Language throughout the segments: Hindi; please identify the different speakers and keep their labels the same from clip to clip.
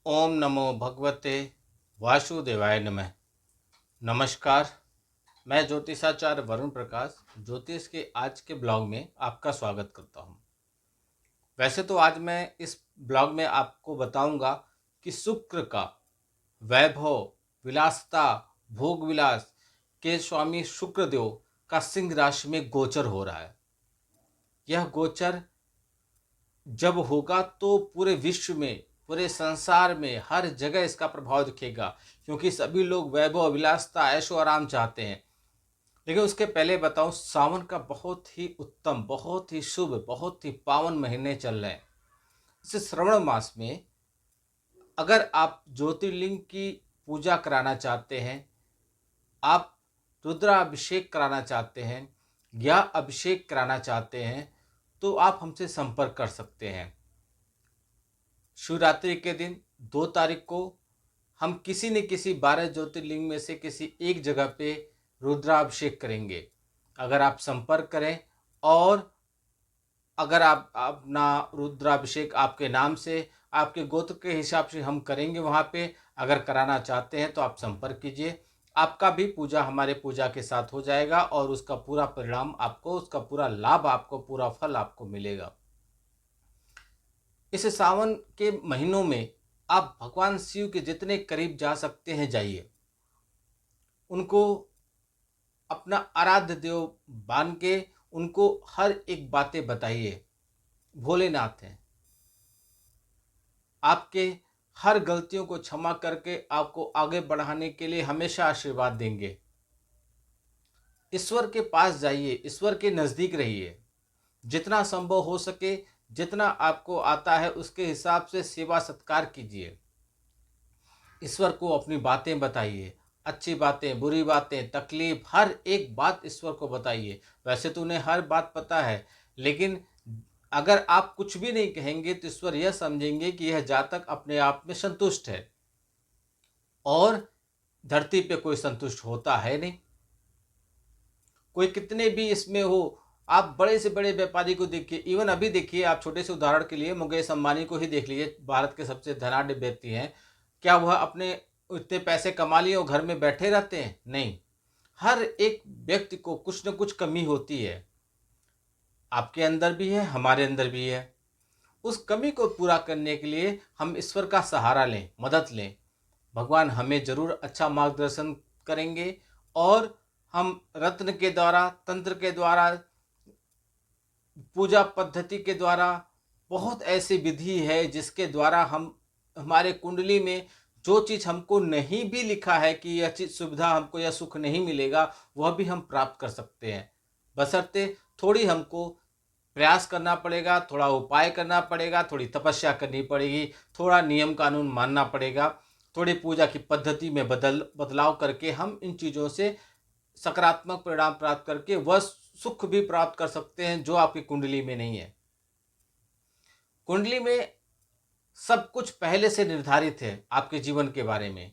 Speaker 1: ओम नमो भगवते वासुदेवाय नमः। नमस्कार। मैं ज्योतिषाचार्य वरुण प्रकाश ज्योतिष के आज के ब्लॉग में आपका स्वागत करता हूं। वैसे तो आज मैं इस ब्लॉग में आपको बताऊंगा कि शुक्र का वैभव, विलासता, भोग विलास के स्वामी शुक्रदेव का सिंह राशि में गोचर हो रहा है। यह गोचर जब होगा तो पूरे विश्व में, पूरे संसार में हर जगह इसका प्रभाव दिखेगा, क्योंकि सभी लोग वैभव, विलासता, ऐशो आराम चाहते हैं। लेकिन उसके पहले बताऊं, सावन का बहुत ही उत्तम, बहुत ही शुभ, बहुत ही पावन महीने चल रहे हैं। इस श्रवण मास में अगर आप ज्योतिर्लिंग की पूजा कराना चाहते हैं, आप रुद्राभिषेक कराना चाहते हैं या अभिषेक कराना चाहते हैं, तो आप हमसे संपर्क कर सकते हैं। शिवरात्रि के दिन 2 तारीख को हम किसी न किसी 12 ज्योतिर्लिंग में से किसी एक जगह पे रुद्राभिषेक करेंगे। अगर आप संपर्क करें और अगर आप अपना रुद्राभिषेक आपके नाम से, आपके गोत्र के हिसाब से हम करेंगे वहाँ पे। अगर कराना चाहते हैं तो आप संपर्क कीजिए। आपका भी पूजा हमारे पूजा के साथ हो जाएगा और उसका पूरा परिणाम आपको, उसका पूरा लाभ आपको, पूरा फल आपको मिलेगा। इस सावन के महीनों में आप भगवान शिव के जितने करीब जा सकते हैं जाइए। उनको अपना आराध्य देव मान के उनको हर एक बातें बताइए। भोलेनाथ हैं, आपके हर गलतियों को क्षमा करके आपको आगे बढ़ाने के लिए हमेशा आशीर्वाद देंगे। ईश्वर के पास जाइए, ईश्वर के नज़दीक रहिए। जितना संभव हो सके, जितना आपको आता है उसके हिसाब से सेवा सत्कार कीजिए। ईश्वर को अपनी बातें बताइए, अच्छी बातें, बुरी बातें, तकलीफ, हर एक बात ईश्वर को बताइए। वैसे तो उन्हें हर बात पता है, लेकिन अगर आप कुछ भी नहीं कहेंगे तो ईश्वर यह समझेंगे कि यह जातक अपने आप में संतुष्ट है, और धरती पे कोई संतुष्ट होता है नहीं। कोई कितने भी इसमें हो, आप बड़े से बड़े व्यापारी को देखिए, इवन अभी देखिए, आप छोटे से उदाहरण के लिए मुकेश अंबानी को ही देख लीजिए, भारत के सबसे धनाढ्य व्यक्ति हैं। क्या वह अपने इतने पैसे कमा लिए और घर में बैठे रहते हैं? नहीं। हर एक व्यक्ति को कुछ न कुछ कमी होती है। आपके अंदर भी है, हमारे अंदर भी है। उस कमी को पूरा करने के लिए हम ईश्वर का सहारा लें, मदद लें। भगवान हमें जरूर अच्छा मार्गदर्शन करेंगे, और हम रत्न के द्वारा, तंत्र के द्वारा, पूजा पद्धति के द्वारा, बहुत ऐसी विधि है जिसके द्वारा हम, हमारे कुंडली में जो चीज़ हमको नहीं भी लिखा है कि यह चीज़ सुविधा हमको, यह सुख नहीं मिलेगा, वह भी हम प्राप्त कर सकते हैं। बशर्ते थोड़ी हमको प्रयास करना पड़ेगा, थोड़ा उपाय करना पड़ेगा, थोड़ी तपस्या करनी पड़ेगी, थोड़ा नियम कानून मानना पड़ेगा, थोड़ी पूजा की पद्धति में बदलाव करके हम इन चीज़ों से सकारात्मक परिणाम प्राप्त करके वह सुख भी प्राप्त कर सकते हैं जो आपकी कुंडली में नहीं है। कुंडली में सब कुछ पहले से निर्धारित है। आपके जीवन के बारे में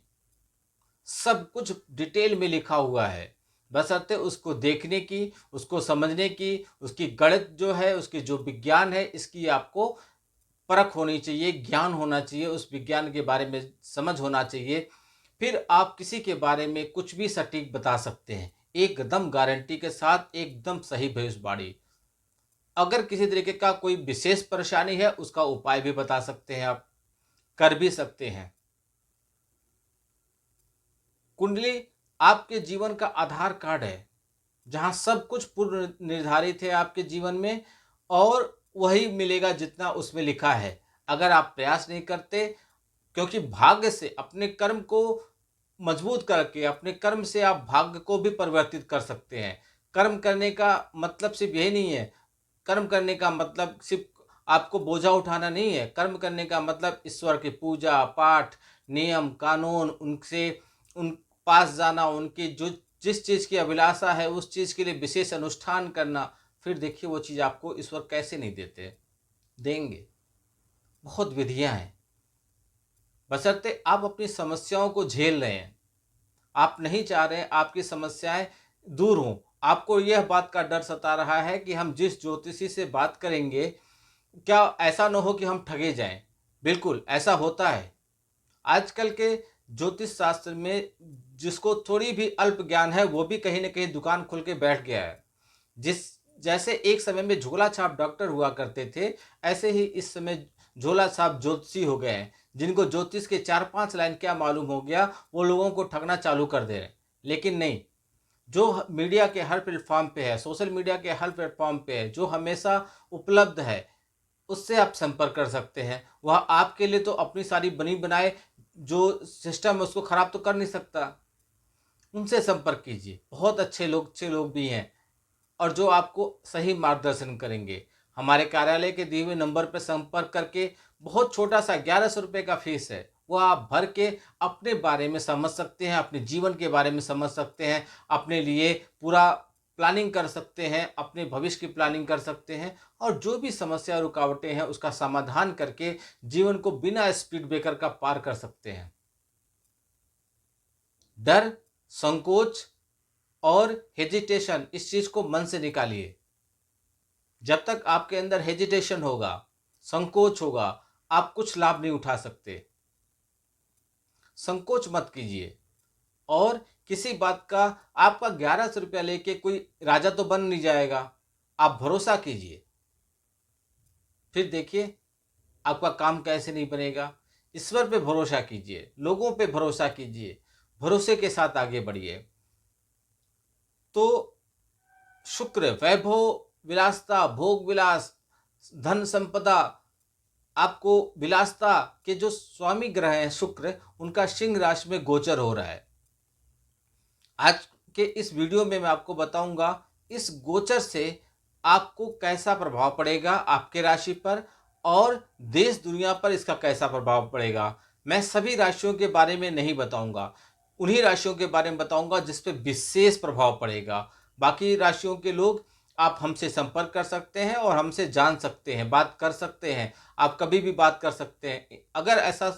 Speaker 1: सब कुछ डिटेल में लिखा हुआ है, बशर्ते उसको देखने की, उसको समझने की, उसकी गणित जो है, उसकी जो विज्ञान है, इसकी आपको परख होनी चाहिए, ज्ञान होना चाहिए, उस विज्ञान के बारे में समझ होना चाहिए। फिर आप किसी के बारे में कुछ भी सटीक बता सकते हैं, एकदम गारंटी के साथ, एकदम सही भविष्यवाणी। अगर किसी तरीके का कोई विशेष परेशानी है, उसका उपाय भी बता सकते हैं, आप कर भी सकते हैं। कुंडली आपके जीवन का आधार कार्ड है, जहां सब कुछ पूर्व निर्धारित है आपके जीवन में, और वही मिलेगा जितना उसमें लिखा है। अगर आप प्रयास नहीं करते, क्योंकि भाग्य से अपने कर्म को मजबूत करके, अपने कर्म से आप भाग्य को भी परिवर्तित कर सकते हैं। कर्म करने का मतलब सिर्फ यही नहीं है, कर्म करने का मतलब सिर्फ आपको बोझा उठाना नहीं है। कर्म करने का मतलब ईश्वर की पूजा पाठ, नियम कानून, उनसे उन पास जाना, उनकी जो जिस चीज़ की अभिलाषा है उस चीज़ के लिए विशेष अनुष्ठान करना। फिर देखिए वो चीज़ आपको ईश्वर कैसे नहीं देते, देंगे। बहुत विधियां हैं, बशर्ते आप अपनी समस्याओं को झेल रहे हैं। आप नहीं चाह रहे हैं आपकी समस्याएं दूर हों, आपको यह बात का डर सता रहा है कि हम जिस ज्योतिषी से बात करेंगे, क्या ऐसा न हो कि हम ठगे जाएं। बिल्कुल ऐसा होता है। आजकल के ज्योतिष शास्त्र में जिसको थोड़ी भी अल्प ज्ञान है वो भी कहीं ना कहीं दुकान खोल के बैठ गया है। जिस जैसे एक समय में झोला छाप डॉक्टर हुआ करते थे, ऐसे ही इस समय झोला छाप ज्योतिषी हो गए हैं। जिनको ज्योतिष के 4-5 लाइन क्या मालूम हो गया, वो लोगों को ठगना चालू कर दे रहे हैं। लेकिन नहीं, जो मीडिया के हर प्लेटफॉर्म पे है, सोशल मीडिया के हर प्लेटफॉर्म पे है, जो हमेशा उपलब्ध है, उससे आप संपर्क कर सकते हैं। वह आपके लिए तो अपनी सारी बनी बनाए जो सिस्टम है उसको खराब तो कर नहीं सकता। उनसे संपर्क कीजिए, बहुत अच्छे लोग भी हैं और जो आपको सही मार्गदर्शन करेंगे। हमारे कार्यालय के दिए हुए नंबर पर संपर्क करके बहुत छोटा सा 1100 रुपये का फीस है, वो आप भर के अपने बारे में समझ सकते हैं, अपने जीवन के बारे में समझ सकते हैं, अपने लिए पूरा प्लानिंग कर सकते हैं, अपने भविष्य की प्लानिंग कर सकते हैं और जो भी समस्या रुकावटें हैं उसका समाधान करके जीवन को बिना स्पीड ब्रेकर का पार कर सकते हैं। डर, संकोच और हेजिटेशन, इस चीज को मन से निकालिए। जब तक आपके अंदर हेजिटेशन होगा, संकोच होगा, आप कुछ लाभ नहीं उठा सकते। संकोच मत कीजिए और किसी बात का आपका 1100 रुपया लेके कोई राजा तो बन नहीं जाएगा। आप भरोसा कीजिए, फिर देखिए आपका काम कैसे नहीं बनेगा। ईश्वर पे भरोसा कीजिए, लोगों पे भरोसा कीजिए, भरोसे के साथ आगे बढ़िए। तो शुक्र वैभव, विलासता, भोग विलास, धन संपदा, आपको विलासता के जो स्वामी ग्रह हैं शुक्र, उनका सिंह राशि में गोचर हो रहा है। आज के इस वीडियो में मैं आपको बताऊंगा इस गोचर से आपको कैसा प्रभाव पड़ेगा आपके राशि पर और देश दुनिया पर इसका कैसा प्रभाव पड़ेगा। मैं सभी राशियों के बारे में नहीं बताऊंगा, उन्हीं राशियों के बारे में बताऊंगा जिस पे विशेष प्रभाव पड़ेगा। बाकी राशियों के लोग आप हमसे संपर्क कर सकते हैं और हमसे जान सकते हैं, बात कर सकते हैं। आप कभी भी बात कर सकते हैं। अगर ऐसा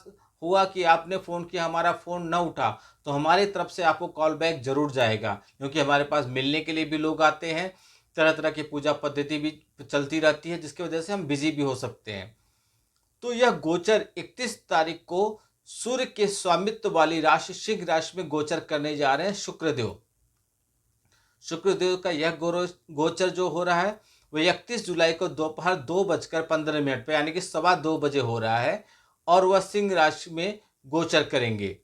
Speaker 1: हुआ कि आपने फ़ोन किया, हमारा फ़ोन न उठा, तो हमारी तरफ से आपको कॉल बैक जरूर जाएगा, क्योंकि हमारे पास मिलने के लिए भी लोग आते हैं। तरह तरह की पूजा पद्धति भी चलती रहती है, जिसकी वजह से हम बिजी भी हो सकते हैं। तो यह गोचर 31 तारीख को सूर्य के स्वामित्व वाली राशि सिंह राशि में गोचर करने जा रहे हैं शुक्रदेव। शुक्रदेव का यह गोचर जो हो रहा है वो 31 जुलाई को दोपहर 2:15 पे यानी कि 2:15 हो रहा है और वह सिंह राशि में गोचर करेंगे।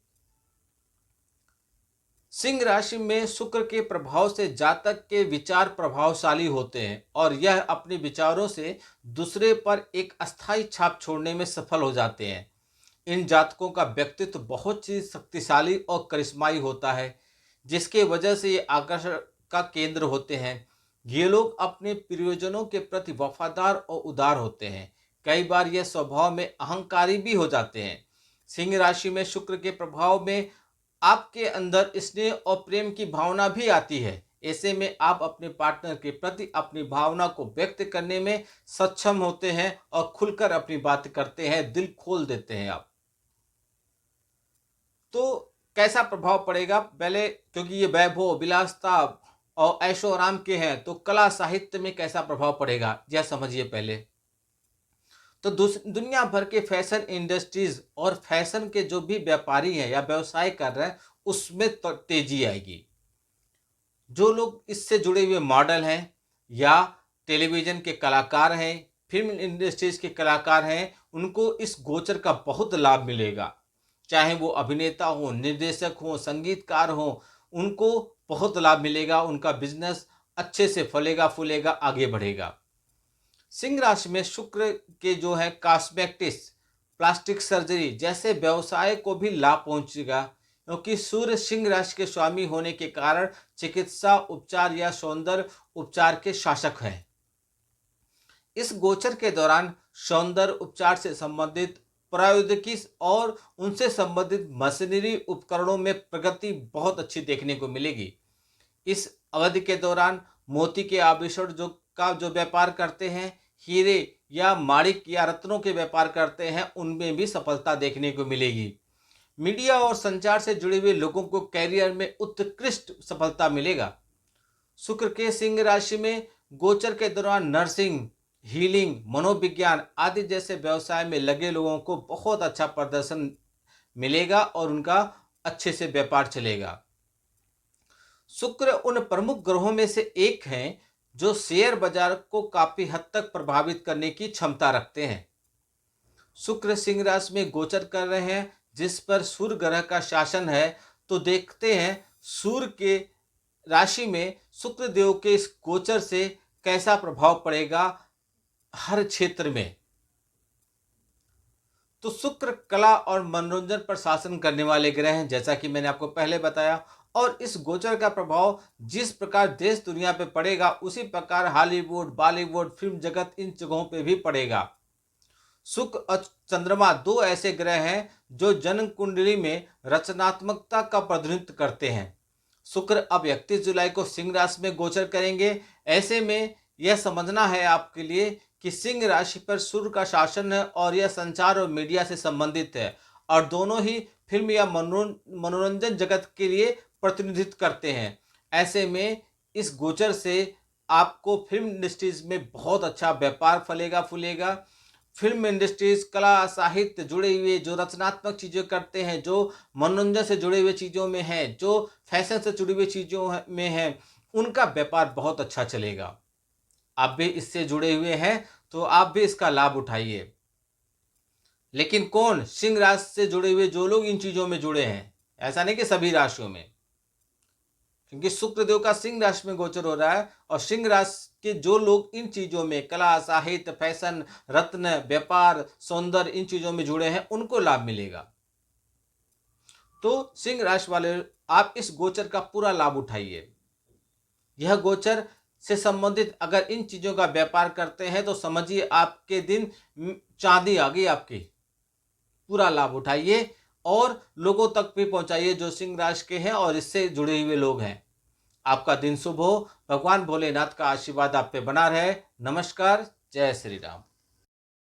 Speaker 1: सिंह राशि में शुक्र के प्रभाव से जातक के विचार प्रभावशाली होते हैं और यह अपने विचारों से दूसरे पर एक अस्थायी छाप छोड़ने में सफल हो जाते हैं। इन जातकों का व्यक्तित्व बहुत ही शक्तिशाली और करिश्माई होता है, जिसके वजह से ये आकर्षण का केंद्र होते हैं। ये लोग अपने प्रियजनों के प्रति वफादार और उदार होते हैं। कई बार यह स्वभाव में अहंकारी भी हो जाते हैं। सिंह राशि में शुक्र के प्रभाव में आपके अंदर स्नेह और प्रेम की भावना भी आती है। ऐसे में आप अपने पार्टनर के प्रति अपनी भावना को व्यक्त करने में सक्षम होते हैं और खुलकर अपनी बात करते हैं, दिल खोल देते हैं आप। तो कैसा प्रभाव पड़ेगा पहले, क्योंकि ये वैभव, विलासता और ऐशो आराम के हैं, तो कला साहित्य में कैसा प्रभाव पड़ेगा यह समझिए पहले। तो दुनिया भर के फैशन इंडस्ट्रीज और फैशन के जो भी व्यापारी हैं या व्यवसाय कर रहे हैं उसमें तेजी आएगी। जो लोग इससे जुड़े हुए मॉडल हैं या टेलीविजन के कलाकार हैं, फिल्म इंडस्ट्रीज के कलाकार हैं, उनको इस गोचर का बहुत लाभ मिलेगा। चाहे वो अभिनेता हो, निर्देशक हो, संगीतकार हो, उनको बहुत लाभ मिलेगा। उनका बिजनेस अच्छे से फलेगा फूलेगा, आगे बढ़ेगा। सिंह राशि में शुक्र के जो है कॉस्मेटिक्स, प्लास्टिक सर्जरी जैसे व्यवसाय को भी लाभ पहुंचेगा, क्योंकि सूर्य सिंह राशि के स्वामी होने के कारण चिकित्सा उपचार या सौंदर्य उपचार के शासक हैं। इस गोचर के दौरान सौंदर्य उपचार से संबंधित प्रौद्योगिकी और उनसे संबंधित मशीनरी उपकरणों में प्रगति बहुत अच्छी देखने को मिलेगी। इस अवधि के दौरान मोती के आभूषण जो व्यापार करते हैं, हीरे या माणिक या रत्नों के व्यापार करते हैं, उनमें भी सफलता देखने को मिलेगी। मीडिया और संचार से जुड़े हुए लोगों को कैरियर में उत्कृष्ट सफलता मिलेगा। शुक्र के सिंह राशि में गोचर के दौरान नर्सिंग, हीलिंग, मनोविज्ञान आदि जैसे व्यवसाय में लगे लोगों को बहुत अच्छा प्रदर्शन मिलेगा और उनका अच्छे से व्यापार चलेगा। शुक्र उन प्रमुख ग्रहों में से एक हैं जो शेयर बाजार को काफी हद तक प्रभावित करने की क्षमता रखते हैं। शुक्र सिंह राशि में गोचर कर रहे हैं, जिस पर सूर्य ग्रह का शासन है। तो देखते हैं सूर्य के राशि में शुक्र देव के इस गोचर से कैसा प्रभाव पड़ेगा हर क्षेत्र में। तो शुक्र कला और मनोरंजन पर शासन करने वाले ग्रह हैं, जैसा कि मैंने आपको पहले बताया। और इस गोचर का प्रभाव जिस प्रकार देश दुनिया पे पड़ेगा, उसी प्रकार हॉलीवुड, बॉलीवुड, फिल्म जगत, इन जगहों पे भी पड़ेगा। शुक्र और चंद्रमा दो ऐसे ग्रह हैं जो जन्म कुंडली में रचनात्मकता का प्रतिनिधित्व करते हैं। शुक्र अब 31 जुलाई को सिंह राशि में गोचर करेंगे। ऐसे में यह समझना है आपके लिए कि सिंह राशि पर सूर्य का शासन है और यह संचार और मीडिया से संबंधित है, और दोनों ही फिल्म या मनोरंजन जगत के लिए प्रतिनिधित्व करते हैं। ऐसे में इस गोचर से आपको फिल्म इंडस्ट्रीज में बहुत अच्छा व्यापार फलेगा फूलेगा। फिल्म इंडस्ट्रीज, कला, साहित्य जुड़े हुए जो रचनात्मक चीज़ें करते हैं, जो मनोरंजन से जुड़े हुए चीज़ों में हैं, जो फैशन से जुड़ी हुई चीज़ों में हैं, उनका व्यापार बहुत अच्छा चलेगा। आप भी इससे जुड़े हुए हैं तो आप भी इसका लाभ उठाइए। लेकिन कौन? सिंह राशि से जुड़े हुए जो लोग इन चीज़ों में जुड़े हैं, ऐसा नहीं कि सभी राशियों में, क्योंकि शुक्र देव का सिंह राशि में गोचर हो रहा है। और सिंह राशि के जो लोग इन चीज़ों में कला, साहित्य, फैशन, रत्न, व्यापार, सौंदर्य, इन चीज़ों में जुड़े हैं, उनको लाभ मिलेगा। तो सिंह राशि वाले आप इस गोचर का पूरा लाभ उठाइए। यह गोचर से संबंधित अगर इन चीज़ों का व्यापार करते हैं तो समझिए आपके दिन चांदी आ गई आपकी। पूरा लाभ उठाइए और लोगों तक भी पहुंचाइए जो सिंह राशि के हैं और इससे जुड़े हुए लोग हैं। आपका दिन शुभ हो। भगवान भोलेनाथ का आशीर्वाद आप पे बना रहे। नमस्कार। जय श्री राम।